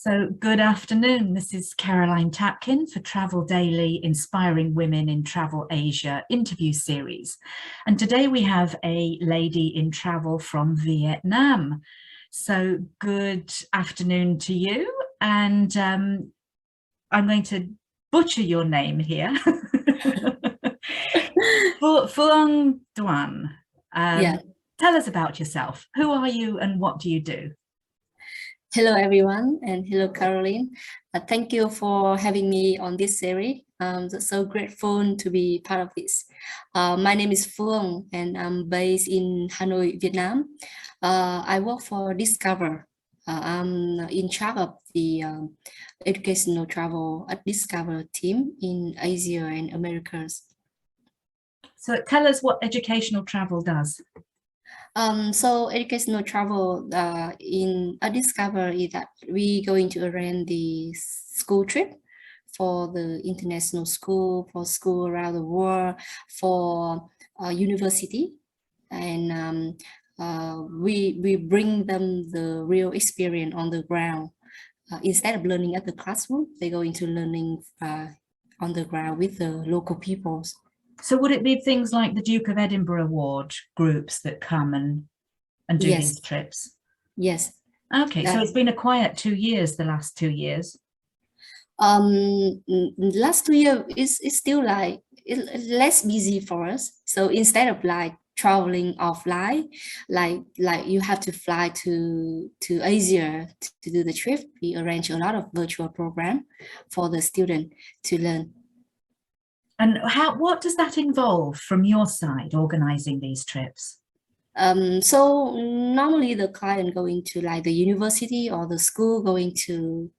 So good afternoon. This is Caroline Tapkin for Travel Daily Inspiring Women in Travel Asia interview series. And today we have a lady in travel from Vietnam. So good afternoon to you. And I'm going to butcher your name here. Phuong Doan. Yeah. Tell us about yourself. Who are you and what do you do? Hello, everyone, and hello, Caroline. Thank you for having me on this series. I'm so grateful to be part of this. My name is Phuong, and I'm based in Hanoi, Vietnam. I work for Discover. I'm in charge of the educational travel at Discover team in Asia and Americas. So tell us what educational travel does. So educational travel in a Discover is that we going to arrange the school trip for the international school, for school around the world, for university, and we bring them the real experience on the ground. Instead of learning at the classroom, they go into learning on the ground with the local peoples. So would it be things like the Duke of Edinburgh Award groups that come and do Yes. these trips? Yes. Okay, so it's been a quiet 2 years, the last 2 years. Last 2 years is still like less busy for us. So instead of like traveling offline, like you have to fly to Asia to do the trip, we arrange a lot of virtual program for the student to learn. And what does that involve from your side, organizing these trips? So normally the client going to like the university or the school going to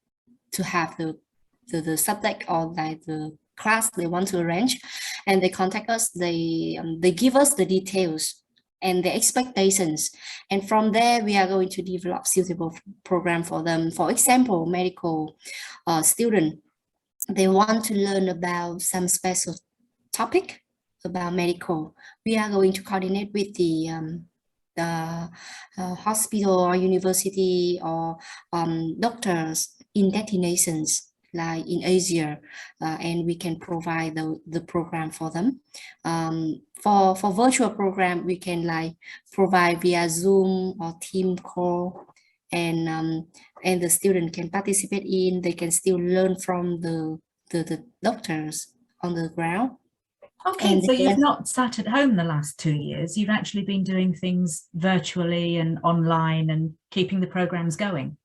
have the subject or like the class they want to arrange, and they contact us. They give us the details and the expectations, and from there we are going to develop suitable program for them. For example, medical student, they want to learn about some special topic about medical. We are going to coordinate with the hospital or university or doctors in destinations like in Asia, and we can provide the program for them. For virtual program, we can like provide via Zoom or team call, and the student can participate in. They can still learn from the doctors on the ground. Okay, and so you've not sat at home the last 2 years. You've actually been doing things virtually and online and keeping the programs going.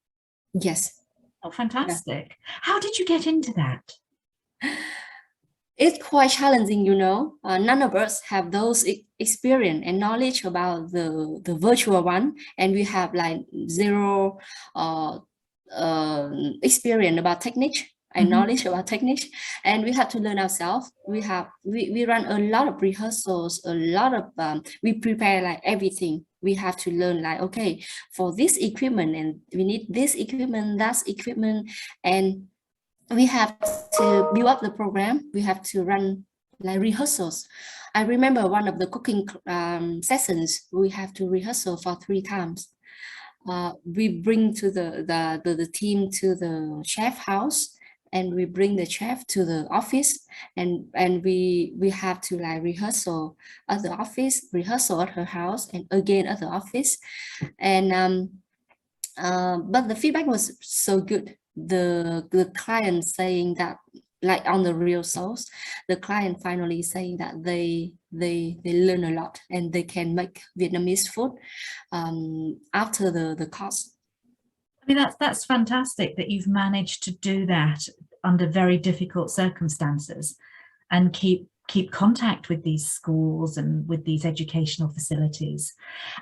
Yes. Oh, fantastic. Yeah. How did you get into that? It's quite challenging, you know. None of us have those experience and knowledge about the virtual one, and we have like zero experience about technique and knowledge about techniques, and we have to learn ourselves. We run a lot of rehearsals, a lot of we prepare like everything. We have to learn like, okay, for this equipment, and we need this equipment, that equipment, and we have to build up the program. We have to run like rehearsals. I remember one of the cooking sessions, we have to rehearsal for 3 times. We bring to the team to the chef house, and we bring the chef to the office, and we have to like rehearsal at the office, rehearsal at her house, and again at the office. And but the feedback was so good. The client saying that, like on the real source, the client finally saying that they learn a lot and they can make Vietnamese food after the course. I mean, that's fantastic that you've managed to do that under very difficult circumstances and keep contact with these schools and with these educational facilities.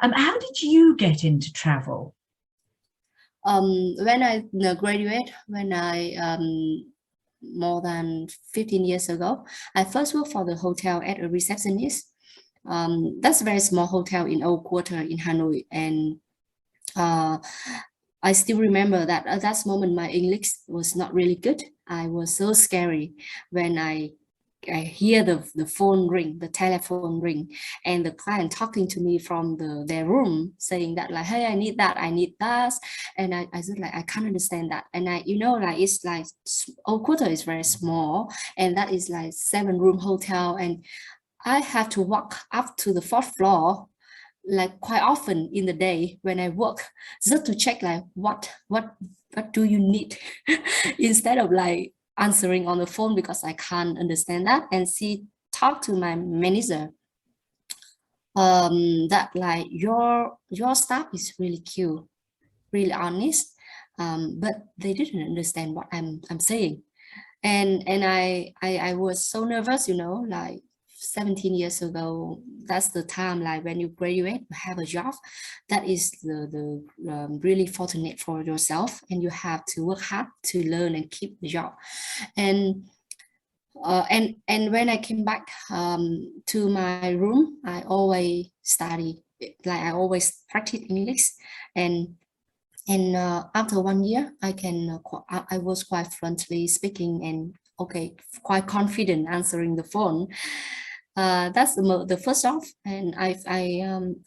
How did you get into travel? When I graduate, when I more than 15 years ago, I first worked for the hotel as a receptionist. That's a very small hotel in Old Quarter in Hanoi, and I still remember that at that moment my English was not really good. I was so scary when I I hear the phone ring, the telephone ring, and the client talking to me from their room saying that like, hey, I need that, and I just like, I can't understand that. And I, you know, like it's like Okuta is very small, and that is like 7-room hotel, and I have to walk up to the 4th floor like quite often in the day when I work, just to check like what do you need instead of like answering on the phone, because I can't understand that. And she talked to my manager that like your staff is really cute, really honest, but they didn't understand what I'm saying. And I was so nervous, you know, like 17 years ago, that's the time like when you graduate, you have a job, that is the really fortunate for yourself, and you have to work hard to learn and keep the job. And when I came back to my room, I always study, like I always practice English, and after 1 year, I was quite fluently speaking and quite confident answering the phone. That's the first job. And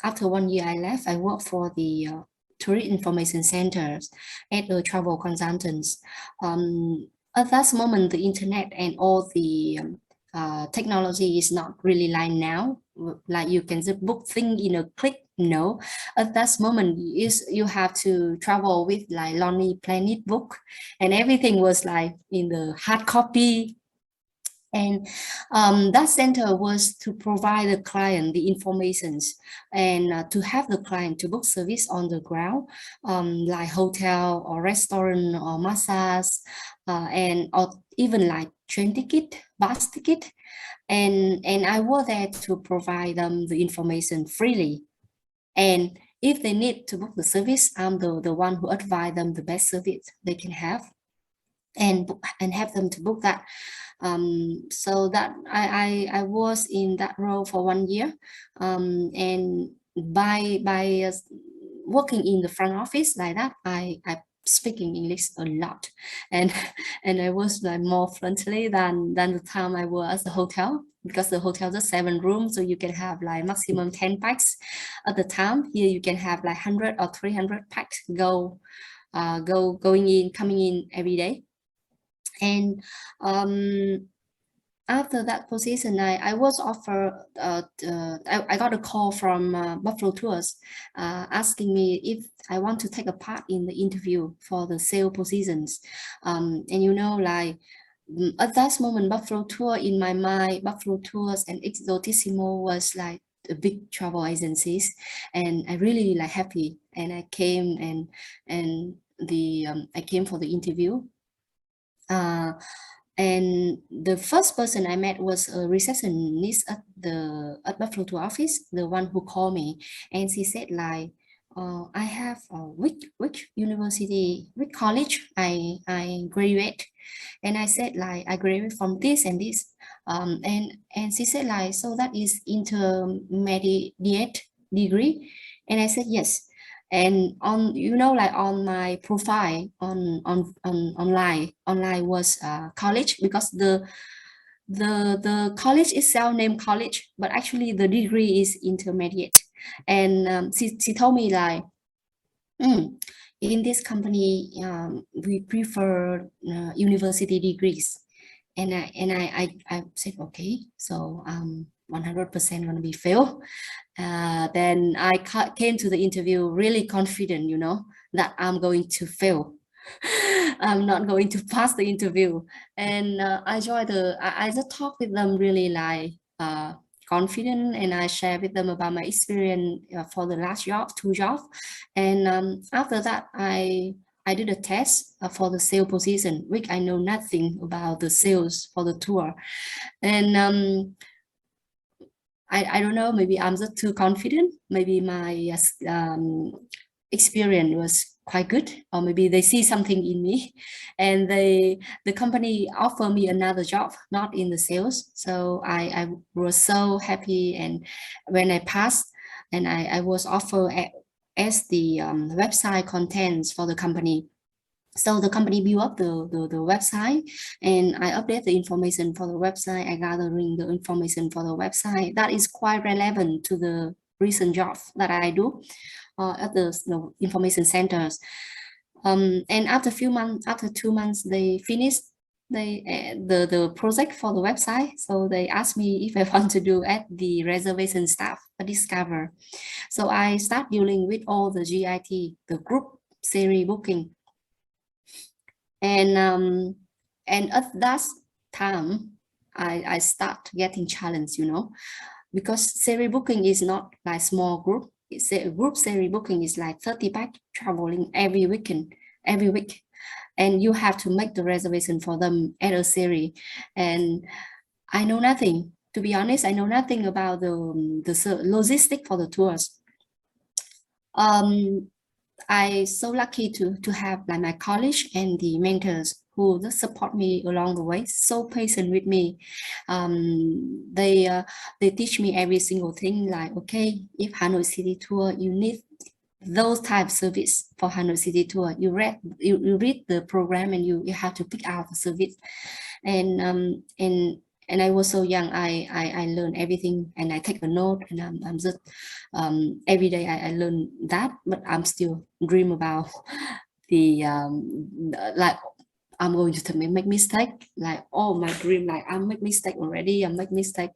after 1 year, I left. I worked for the tourist information centers as a travel consultant. At that moment, the internet and all the technology is not really like now. Like you can just book things in a click. No, at that moment you have to travel with like Lonely Planet book, and everything was like in the hard copy. And that center was to provide the client the informations, and to have the client to book service on the ground, like hotel or restaurant or massage, or even like train ticket, bus ticket. And I was there to provide them the information freely. And if they need to book the service, I'm the one who advise them the best service they can have, and have them to book that. So that I was in that role for 1 year, and by working in the front office like that, I speaking English a lot, and I was like more fluently than the time I was at the hotel, because the hotel is 7 rooms, so you can have like maximum 10 packs at the time. Here you can have like 100 or 300 packs going in, coming in every day. And after that position, I was offered, I got a call from Buffalo Tours asking me if I want to take a part in the interview for the sale positions. And you know, like at that moment, Buffalo Tour in my mind, Buffalo Tours and Exotissimo was like the big travel agencies, and I really like happy. And I came and I came for the interview. And the first person I met was a receptionist at Buffalo Tour office, the one who called me, and she said like, I have which university, which college I graduate, and I said like I graduate from this and this, and she said like, so that is intermediate degree, and I said yes. And on, you know, like on my profile on online was college, because the college itself named college, but actually the degree is intermediate. And she told me like, in this company we prefer university degrees. And I said okay, so 100% gonna be fail. Then I came to the interview really confident, you know, that I'm going to fail. I'm not going to pass the interview. And I just talk with them really like confident, and I share with them about my experience for the last job, 2 jobs. And after that, I did a test for the sales position, which I know nothing about the sales for the tour. And I don't know, maybe I'm just too confident. Maybe my experience was quite good, or maybe they see something in me, and the company offered me another job, not in the sales. So I was so happy, and when I passed, and I was offered as the website contents for the company. So the company built up the website, and I update the information for the website. I gathering the information for the website that is quite relevant to the recent job that I do at the information centers. And after 2 months, they finished the project for the website. So they asked me if I want to do at the reservation staff at Discover. So I start dealing with all the GIT, the group series booking. And at that time, I start getting challenged, you know, because series booking is not like small group. It's a group series booking is like 30 pack traveling every week, and you have to make the reservation for them at a series. And I know nothing, to be honest. I know nothing about the logistic for the tours. I so lucky to have like my college and the mentors who just support me along the way, so patient with me. They teach me every single thing, like, okay, if Hanoi City Tour, you need those type of service for Hanoi City Tour. You read the program, and you have to pick out the service. And I was so young, I learned everything, and I take a note, and I'm just every day I learn that, but I'm still dream about the like I'm going to make mistake, like all my dream, like I make mistake already, I make mistake.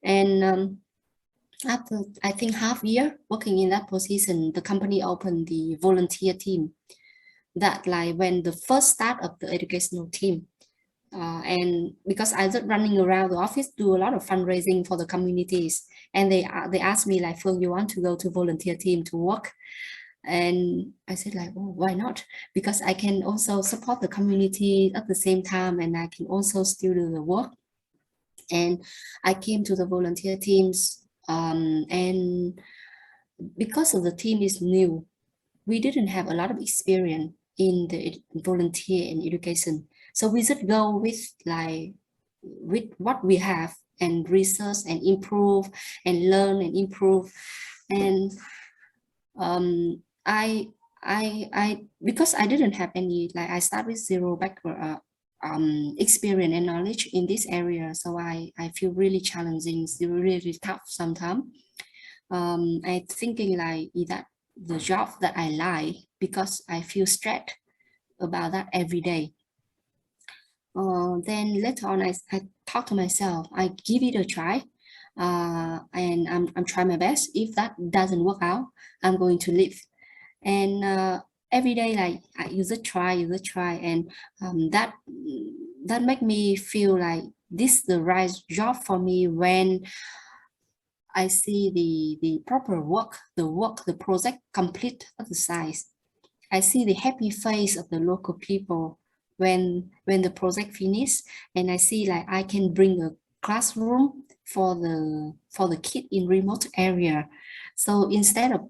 And after I think half year working in that position, the company opened the volunteer team. That like when the first start of the educational team. And because I just running around the office, do a lot of fundraising for the communities, and they asked me like, Phuong, you want to go to volunteer team to work? And I said like, oh, why not? Because I can also support the community at the same time, and I can also still do the work. And I came to the volunteer teams, and because of the team is new, we didn't have a lot of experience in the volunteer and education. So we just go with what we have, and research and improve and learn and improve. And I because I didn't have any, like, I start with zero background experience and knowledge in this area, so I feel really challenging, really tough sometimes. I thinking like that the job that I like, because I feel stressed about that every day. Then later on, I talk to myself, I give it a try, and I'm trying my best. If that doesn't work out, I'm going to leave. And every day, like, you just try, and that make me feel like this is the right job for me. When I see the proper work, the project complete at the size, I see the happy face of the local people when the project finished, and I see like I can bring a classroom for the kid in remote area. So instead of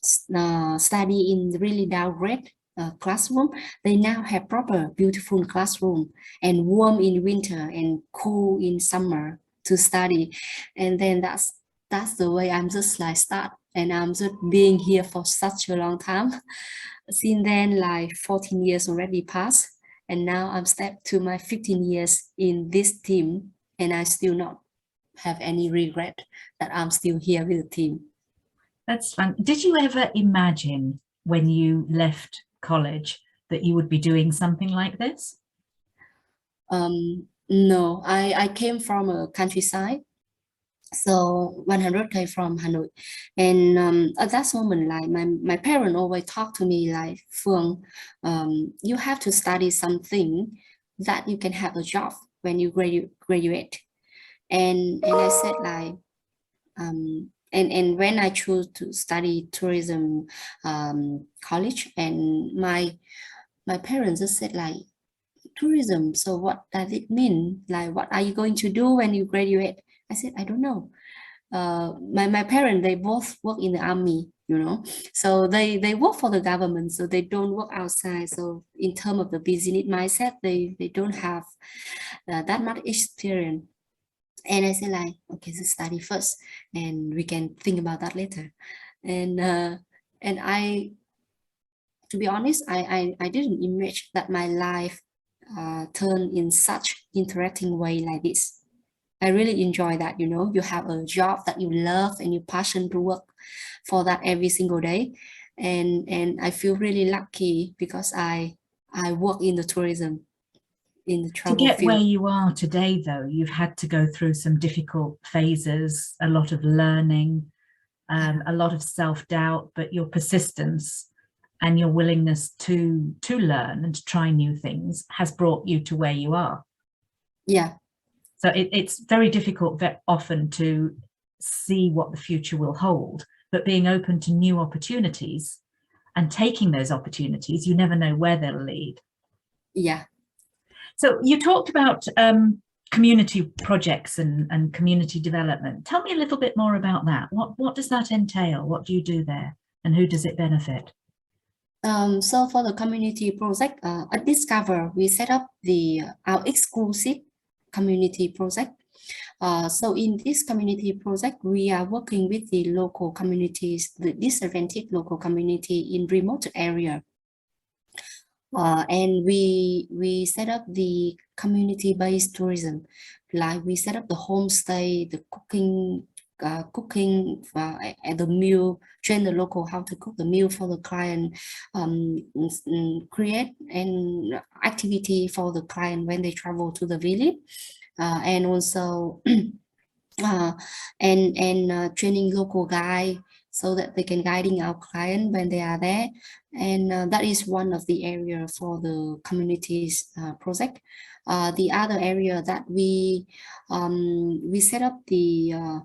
study in really downgrade classroom, they now have proper beautiful classroom, and warm in winter and cool in summer to study. And then that's the way I'm just like start, and I'm just being here for such a long time. Since then, like 14 years already passed, and now I'm stepped to my 15 years in this team, and I still not have any regret that I'm still here with the team. That's fun. Did you ever imagine when you left college that you would be doing something like this? No, I came from a countryside, so 100 km from Hanoi. And at that moment, like my parents always talk to me like, Phuong, you have to study something that you can have a job when you graduate. And I said like, and when I chose to study tourism college, and my parents just said like, tourism, so what does it mean? Like, what are you going to do when you graduate? I said, I don't know. My parents, they both work in the army, you know, so they work for the government, so they don't work outside. So in terms of the business mindset, they don't have that much experience. And I said like, okay, so study first, and we can think about that later. And I to be honest, I didn't imagine that my life turned in such interesting way like this. I really enjoy that, you know, you have a job that you love and you're passionate to work for that every single day. And I feel really lucky because I work in the tourism, in the To travel get where field. you are today, though, you've had to go through some difficult phases, a lot of learning, a lot of self-doubt, but your persistence and your willingness to learn and to try new things has brought you to where you are. Yeah. So it's very difficult often to see what the future will hold, but being open to new opportunities and taking those opportunities, you never know where they'll lead. Yeah. So you talked about community projects and community development. Tell me a little bit more about that. What does that entail? What do you do there? And who does it benefit? So for the community project, at Discover, we set up our exclusive community project. So in this community project, we are working with the local communities, the disadvantaged local community in remote area. And we set up the community-based tourism, like we set up the homestay, the cooking at the meal, train the local how to cook the meal for the client, create an activity for the client when they travel to the village, and also training local guide so that they can guiding our client when they are there. And that is one of the area for the communities project. The other area that we set up the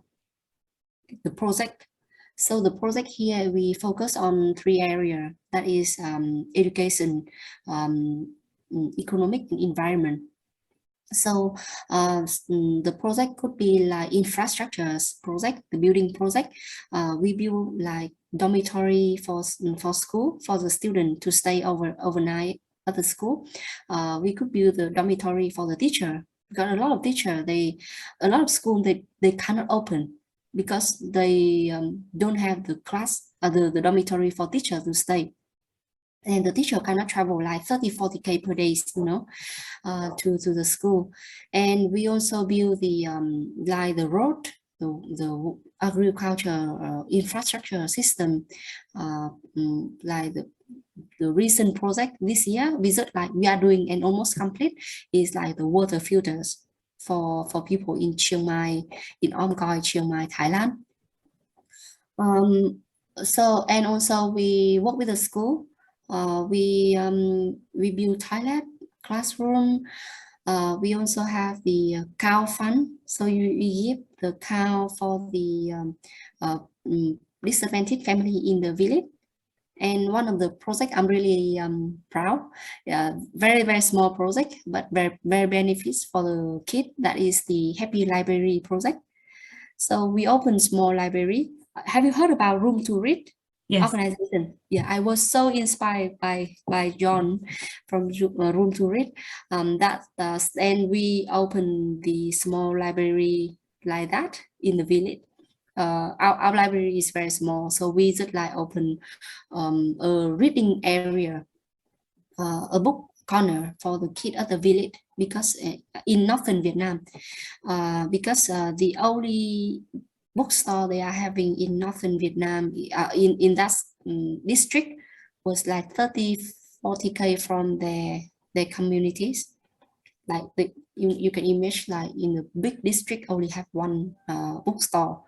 project. So the project here, we focus on 3 areas. That is education, economic, and environment. So the project could be like infrastructure project, the building project. We build like dormitory for school, for the student to stay overnight at the school. We could build the dormitory for the teacher. Because a lot of teacher, a lot of school they cannot open because they don't have the class, the dormitory for teacher to stay. And the teacher cannot travel like 30-40K per day, you know, to the school. And we also build the like the road, the agriculture infrastructure system, like the recent project this year, like we are doing and almost complete, is like the water filters for people in Chiang Mai, in Omkoi, Chiang Mai, Thailand. So, and also we work with the school. We build toilet, classroom. We also have the cow fund. So you give the cow for the disadvantaged family in the village. And one of the project I'm really proud, very, very small project, but very, very benefits for the kid. That is the Happy Library project. So we open small library. Have you heard about Room to Read? Yes. Organization? Yeah, I was so inspired by John from Room to Read. And we opened the small library like that in the village. Our library is very small, so we just like open a reading area, a book corner for the kid at the village, because in northern Vietnam, because the only bookstore they are having in northern Vietnam, in that district, was like 30-40K from their communities. Like you can imagine, like in a big district only have one bookstore,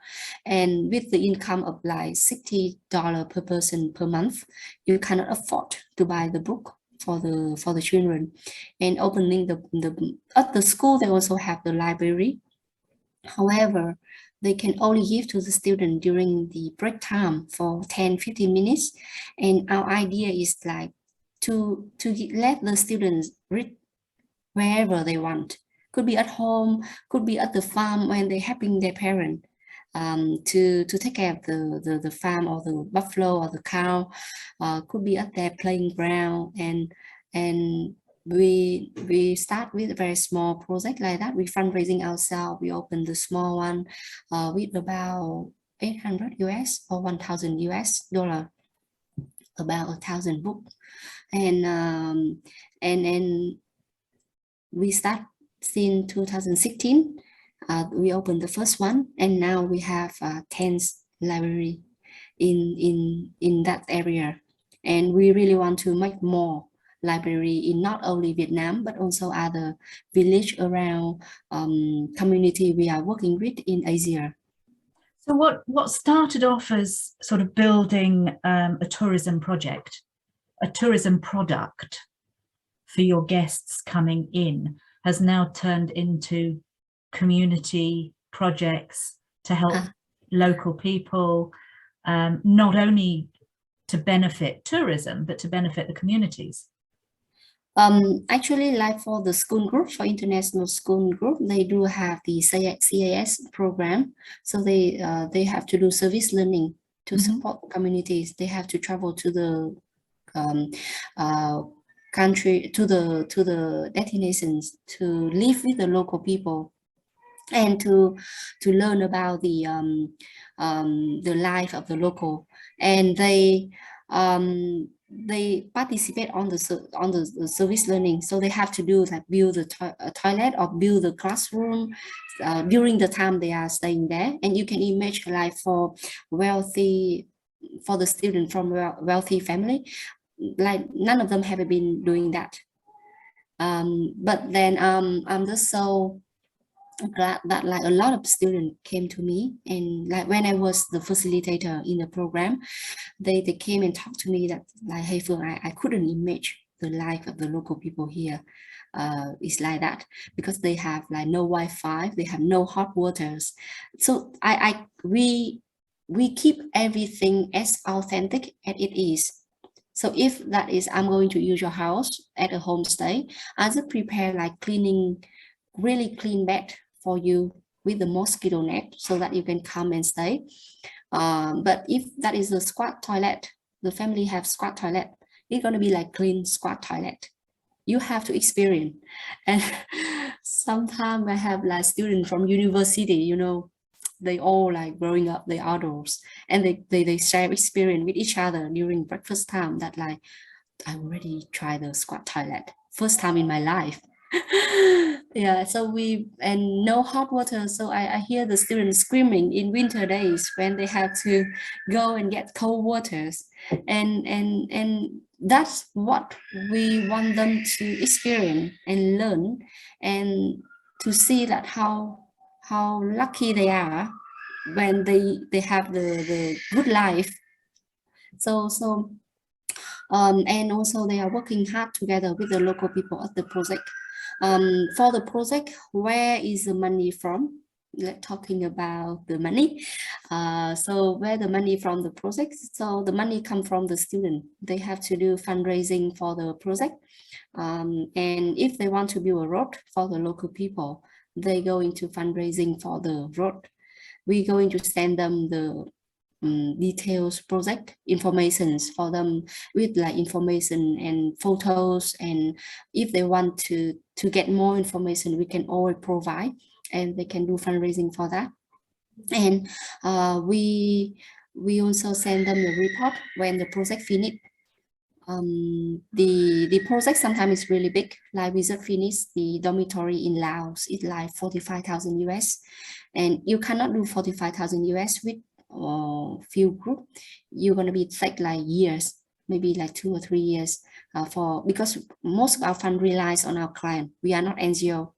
and with the income of like $60 per person per month, you cannot afford to buy the book for the children. And opening at the school, they also have the library. However, they can only give to the student during the break time for 10-15 minutes. And our idea is like to let the students read wherever they want. Could be at home, could be at the farm when they're helping their parent to take care of the farm or the buffalo or the cow. Could be at their playing ground. And we start with a very small project like that. We fundraising ourselves. We open the small one with about $800 US or $1,000 US. about 1,000 books. And we start since 2016. We opened the first one, and now we have 10 library in that area. And we really want to make more library in not only Vietnam, but also other village around community we are working with in Asia. So what started off as sort of building a tourism project, a tourism product for your guests coming in, has now turned into community projects to help local people, not only to benefit tourism, but to benefit the communities? Actually, like for the school group, for international school group, they do have the CAS program. So they have to do service learning to support communities. They have to travel to the country, to the destinations, to live with the local people, and to learn about the life of the local. And they participate on the service learning. So they have to do like build a toilet or build a classroom during the time they are staying there. And you can imagine, like for the student from wealthy family, like none of them have been doing that. But then I'm just so glad that like a lot of students came to me, and like when I was the facilitator in the program, they came and talked to me that like, hey Phuong, I couldn't imagine the life of the local people here is like that, because they have like no Wi-Fi, they have no hot waters. So we keep everything as authentic as it is. So if that is, I'm going to use your house at a homestay, I just prepare like really clean bed for you with the mosquito net so that you can come and stay. But if that is a squat toilet, the family have squat toilet, it's going to be like clean squat toilet. You have to experience. And sometimes I have like students from university, you know, they all like growing up, they adults, and they share experience with each other during breakfast time that like, I already tried the squat toilet, first time in my life. Yeah, so and no hot water. So I hear the students screaming in winter days when they have to go and get cold waters. And that's what we want them to experience and learn, and to see that how lucky they are when they have the good life. So and also they are working hard together with the local people at the project. For the project, where is the money from? Let's talking about the money. So where the money from the project? So the money come from the student. They have to do fundraising for the project. And if they want to build a road for the local people, they go into fundraising for the road. We're going to send them the details project informations for them with like information and photos, and if they want to get more information, we can always provide, and they can do fundraising for that. And we also send them the report when the project finished. The project sometimes is really big, like we just finished the dormitory in Laos. It's like 45,000 US, and you cannot do 45,000 US with few group. You're going to be take like years, maybe like 2 or 3 years because most of our fund relies on our client. We are not NGO,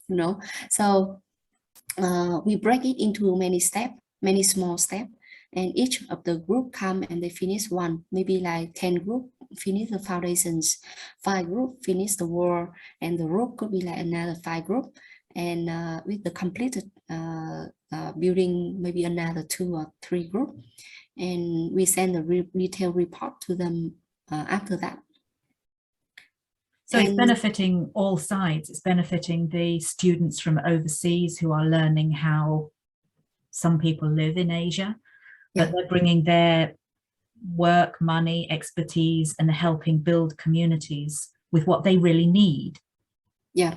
you know. So we break it into many steps, many small steps, and each of the group come and they finish one, maybe like 10 group finish the foundations, 5 group finish the wall, and the roof could be like another 5 group, and with the completed building, maybe another 2 or 3 group, and we send a detailed report to them after that. So it's benefiting all sides. It's benefiting the students from overseas who are learning how some people live in Asia, but they're bringing their work, money, expertise, and helping build communities with what they really need. Yeah.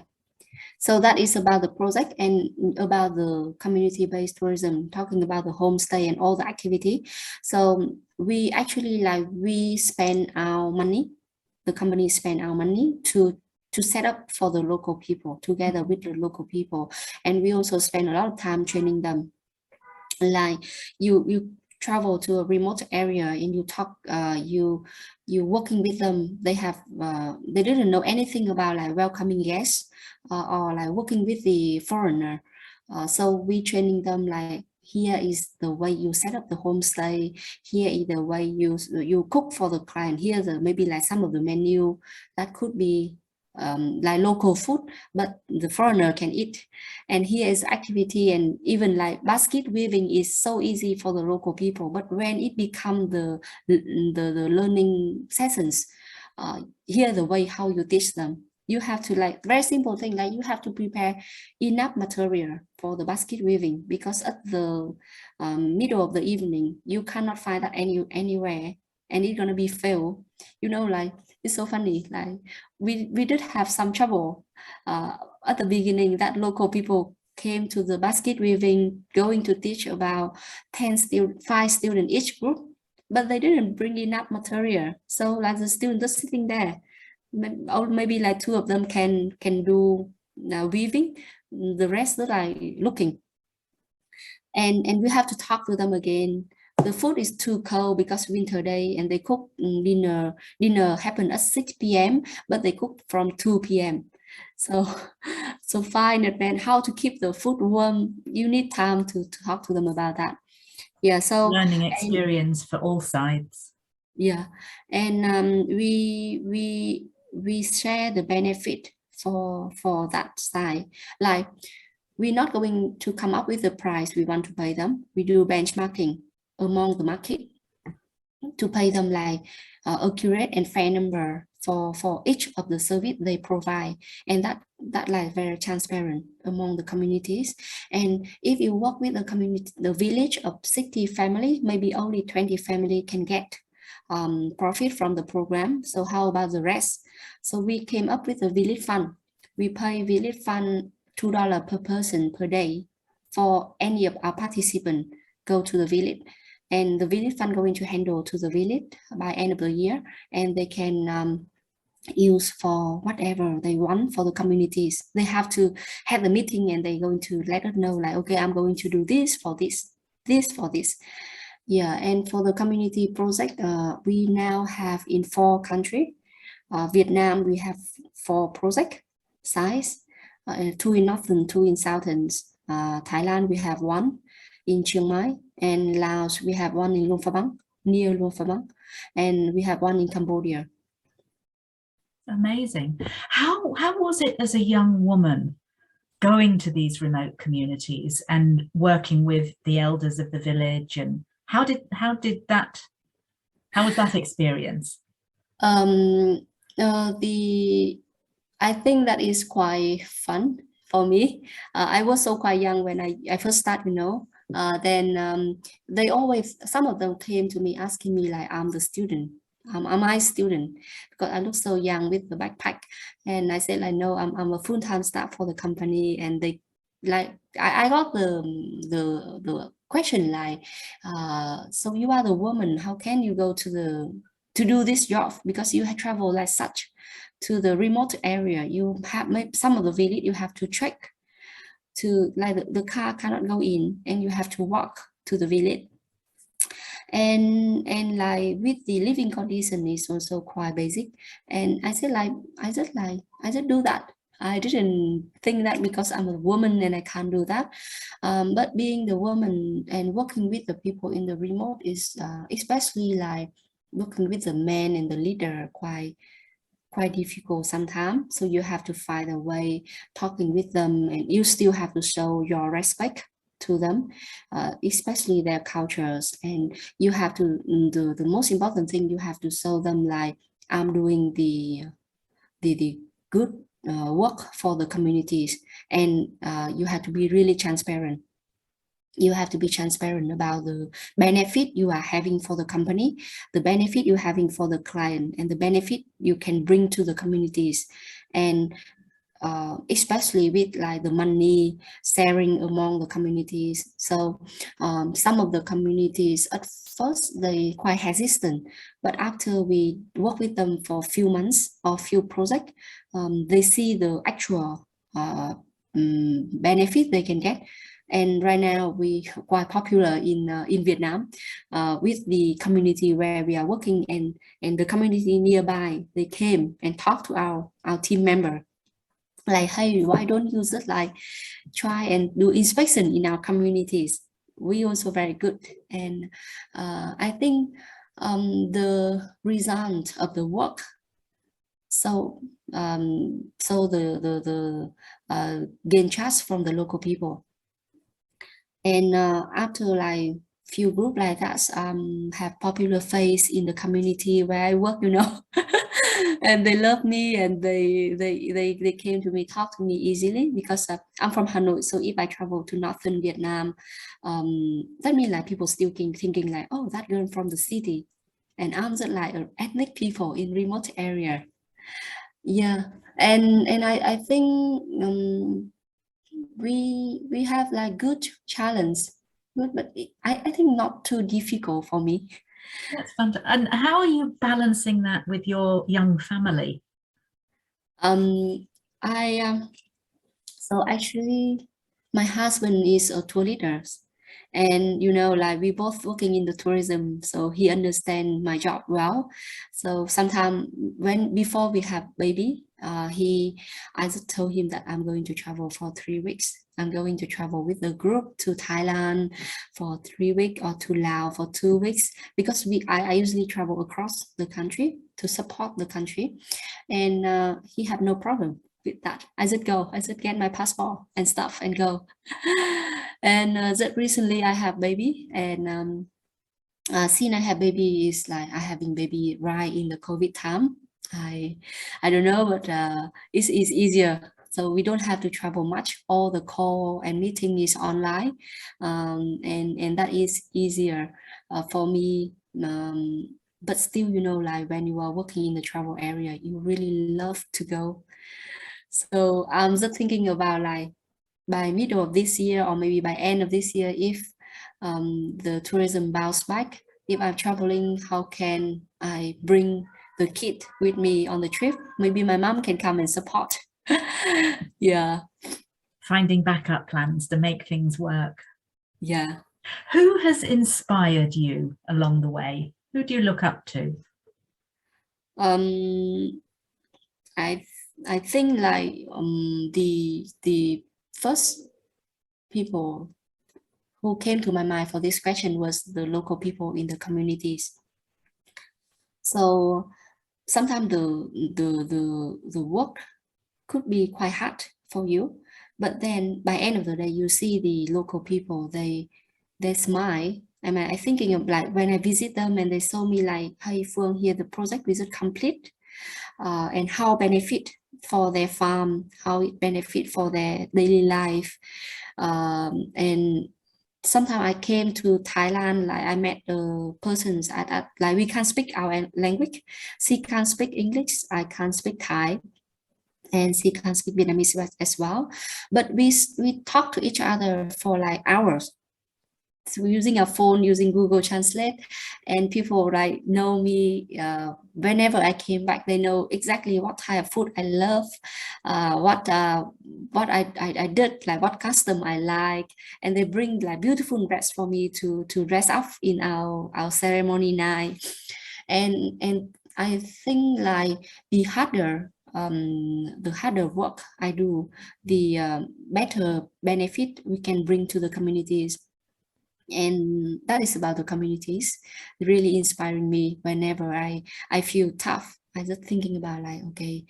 So that is about the project and about the community-based tourism, talking about the homestay and all the activity. So we actually we spend our money, the company spend our money to set up for the local people together with the local people. And we also spend a lot of time training them. Like you travel to a remote area and you talk, you working with them. They have they didn't know anything about like welcoming guests or like working with the foreigner. So we training them like, here is the way you set up the homestay. Here is the way you cook for the client. Here's maybe like some of the menu that could be like local food, but the foreigner can eat. And here is activity, and even like basket weaving is so easy for the local people. But when it become the learning sessions, here the way how you teach them. You have to like very simple thing, like you have to prepare enough material for the basket weaving, because at the middle of the evening you cannot find that anywhere, and it's gonna be fail. You know, like it's so funny. Like we did have some trouble at the beginning, that local people came to the basket weaving, going to teach about 5 students each group, but they didn't bring enough material. So like the students just sitting there, or maybe like 2 of them can do weaving, the rest are like looking. And we have to talk to them again. The food is too cold because winter day, and they cook dinner. Dinner happened at 6 p.m., but they cook from 2 p.m. So find in advance how to keep the food warm. You need time to talk to them about that. Yeah, so learning experience for all sides. Yeah, and we share the benefit for that side. Like, we're not going to come up with the price we want to pay them. We do benchmarking among the market to pay them like accurate and fair number for each of the service they provide, and that like very transparent among the communities. And if you work with the community, the village of 60 family, maybe only 20 family can get profit from the program. So how about the rest? So we came up with a village fund. We pay village fund $2 per person per day for any of our participants go to the village, and the village fund going to handle to the village by end of the year, and they can use for whatever they want for the communities. They have to have the meeting, and they're going to let us know like, okay, I'm going to do this for this for this. Yeah, and for the community project, we now have in 4 countries. Vietnam, we have 4 project size, 2 in northern, 2 in southern. Thailand, we have 1 in Chiang Mai, and Laos, we have 1 in Luang Prabang, near Luang Prabang, and we have 1 in Cambodia. Amazing. How was it as a young woman going to these remote communities and working with the elders of the village, and how was that experience? I think that is quite fun for me. I was so quite young when I first started, you know. Then they always, some of them came to me asking me like, I'm the student. Am I student? Because I look so young with the backpack. And I said like, no, I'm a full-time staff for the company. And they like, I got the question like, so you are the woman, how can you go to do this job? Because you have traveled like such to the remote area. You have some of the village you have to trek to, like the car cannot go in, and you have to walk to the village. And like with the living condition is also quite basic. And I said like, I just do that. I didn't think that because I'm a woman and I can't do that. But being the woman and working with the people in the remote is especially like working with the men and the leader quite difficult sometimes. So you have to find a way talking with them, and you still have to show your respect to them, especially their cultures. And you have to do the most important thing, you have to show them like, I'm doing the good work for the communities. And you have to be really transparent. You have to be transparent about the benefit you are having for the company, the benefit you're having for the client, and the benefit you can bring to the communities. And especially with like the money sharing among the communities. So some of the communities at first they quite hesitant, but after we work with them for a few months or few projects, they see the actual benefit they can get. And right now we quite popular in Vietnam with the community where we are working, and the community nearby, they came and talked to our team member like, hey, why don't you just like try and do inspection in our communities? We also very good. And I think the result of the work, so the gain trust from the local people. And after like few group like that have popular face in the community where I work, you know, and they love me, and they came to me, talk to me easily, because I'm from Hanoi. So if I travel to northern Vietnam, that means like people still thinking like, oh, that girl from the city, and I'm just like an ethnic people in remote area. Yeah, and I think we have like good challenge, but I think not too difficult for me. That's fantastic. And how are you balancing that with your young family? So actually my husband is a tour leader, and you know, like we both working in the tourism, so he understand my job well. So sometimes before we have baby, I just told him that I'm going to travel for 3 weeks. I'm going to travel with the group to Thailand for 3 weeks, or to Laos for 2 weeks, because I usually travel across the country to support the country, and he had no problem with that. I just go, I just get my passport and stuff and go. And that recently I have baby, and since I have baby is like I having baby right in the COVID time. I don't know, but it's easier. So we don't have to travel much. All the call and meeting is online, and that is easier for me. But still, you know, like when you are working in the travel area, you really love to go. So I'm just thinking about like by middle of this year, or maybe by end of this year, if the tourism bounce back, if I'm traveling, how can I bring the kid with me on the trip? Maybe my mom can come and support. Yeah. Finding backup plans to make things work. Yeah. Who has inspired you along the way? Who do you look up to? I think like the first people who came to my mind for this question was the local people in the communities. So sometimes the work could be quite hard for you, but then by end of the day, you see the local people, they smile. I thinking of like when I visit them and they show me like, hey Phuong, here the project is complete, and how benefit for their farm, how it benefit for their daily life, and sometimes I came to Thailand, like I met the persons at like we can't speak our language. She can't speak English, I can't speak Thai, and she can speak Vietnamese as well. But we talk to each other for like hours. So we're using a phone, using Google Translate, and people like know me. Whenever I came back, they know exactly what type of food I love, what I did, like what custom I like, and they bring like beautiful dress for me to dress up in our ceremony night. And I think like the harder work I do, the better benefit we can bring to the communities. And that is about the communities, really inspiring me whenever I feel tough. I just thinking about like, okay,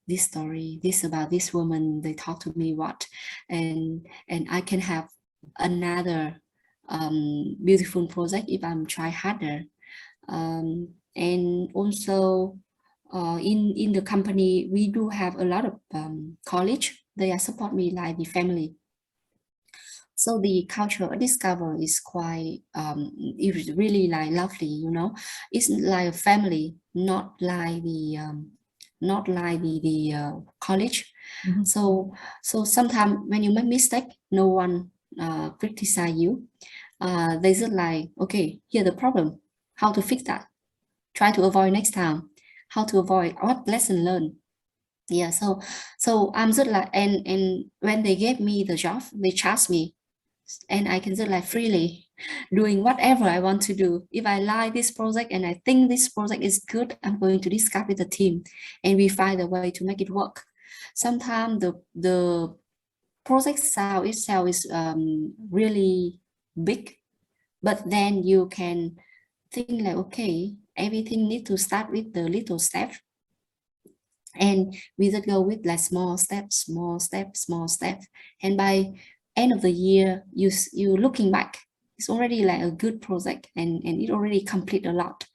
this story, this about this woman, they talk to me what, and I can have another beautiful project if I'm try harder. And also in the company, we do have a lot of college. They support me like the family. So the culture of Discover is quite, it's really like lovely, you know. It's like a family, not like the college. Mm-hmm. So sometimes when you make mistake, no one criticize you. They just like, okay, here the problem, how to fix that, try to avoid next time, how to avoid, what lesson learned. Yeah, so I'm just like, and when they gave me the job, they charged me, and I can just like freely doing whatever I want to do. If I like this project and I think this project is good, I'm going to discuss with the team and we find a way to make it work. Sometimes the project style itself is really big, but then you can think like, okay, everything need to start with the little step, and we just go with like small steps, small steps, small steps, and by end of the year, you looking back, it's already like a good project, and it already complete a lot,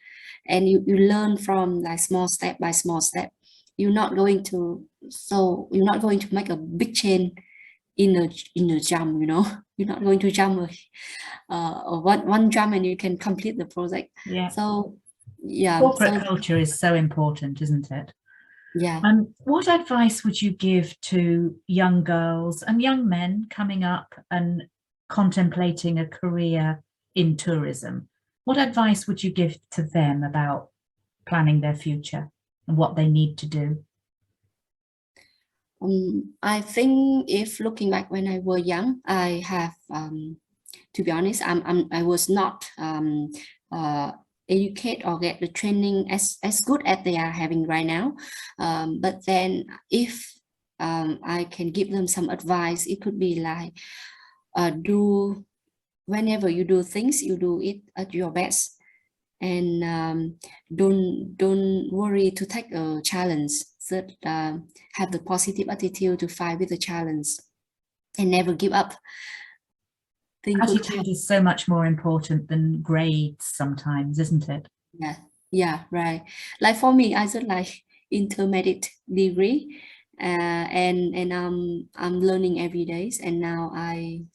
and you learn from like small step by small step. You're not going to make a big change in a jump, you know. You're not going to jump one jump and you can complete the project. Yeah. So yeah, corporate culture is so important, isn't it? Yeah. What advice would you give to young girls and young men coming up and contemplating a career in tourism? What advice would you give to them about planning their future and what they need to do? I think if looking back when I was young, I have, to be honest, I was not educate or get the training as good as they are having right now. But then if I can give them some advice, it could be like, whenever you do things, you do it at your best, and don't worry to take a challenge. That have the positive attitude to fight with the challenge and never give up. Attitude is so much more important than grades sometimes, isn't it? Yeah, right. Like for me, I just like intermediate degree, and I'm learning every day, and now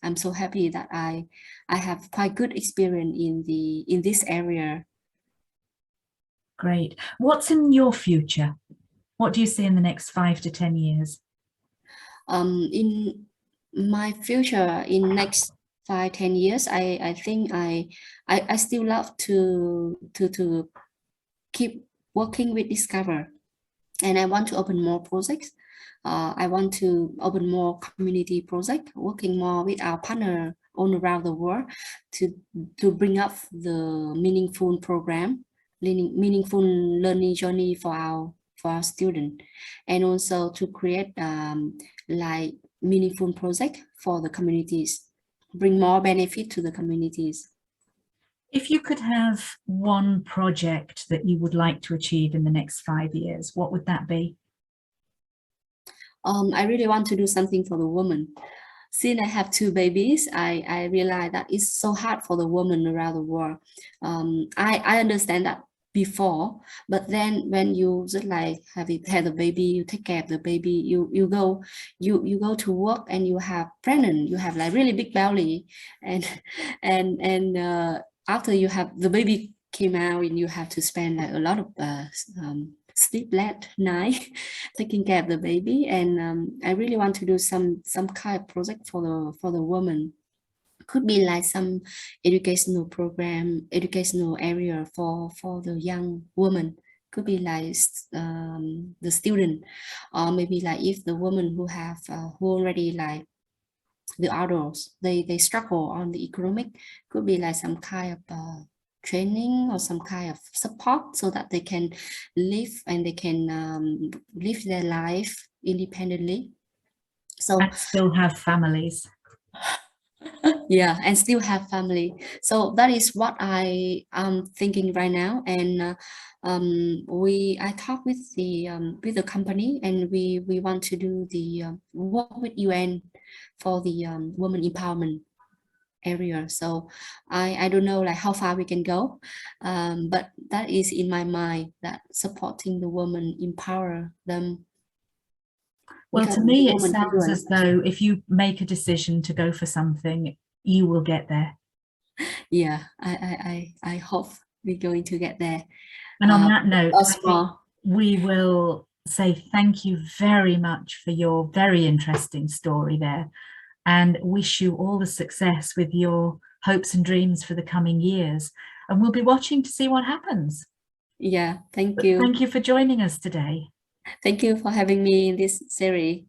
I'm so happy that I have quite good experience in this area. Great. What's in your future? What do you see in the next 5 to 10 years? In my future, in next 5-10 years, I think I still love to keep working with Discover, and I want to open more projects. I want to open more community projects, working more with our partner all around the world to bring up the meaningful program, meaningful learning journey for our students, and also to create like meaningful project for the communities, bring more benefit to the communities. If you could have one project that you would like to achieve in the next 5 years, what would that be? I really want to do something for the woman. Since I have 2 babies, I realize that it's so hard for the woman around the world. I understand that before, but then when you just like had a baby, you take care of the baby, you go to work and you have pregnant, you have like really big belly, and after you have the baby came out, and you have to spend like a lot of sleepless night taking care of the baby, and I really want to do some kind of project for the woman. Could be like some educational program, educational area for the young woman. Could be like the student, or maybe like if the woman who have who already like the adults, they struggle on the economic, could be like some kind of training or some kind of support so that they can live and they can live their life independently. So and still have families. Yeah, and still have family. So that is what I am thinking right now. And I talk with the company, and we want to do the work with UN for the women empowerment area. So I don't know like how far we can go, but that is in my mind, that supporting the women, empower them. Well, to me, it sounds as though if you make a decision to go for something, you will get there. Yeah, I hope we're going to get there. And on that note, we will say thank you very much for your very interesting story there, and wish you all the success with your hopes and dreams for the coming years. And we'll be watching to see what happens. Yeah, thank But you. thank you for joining us today. Thank you for having me in this series.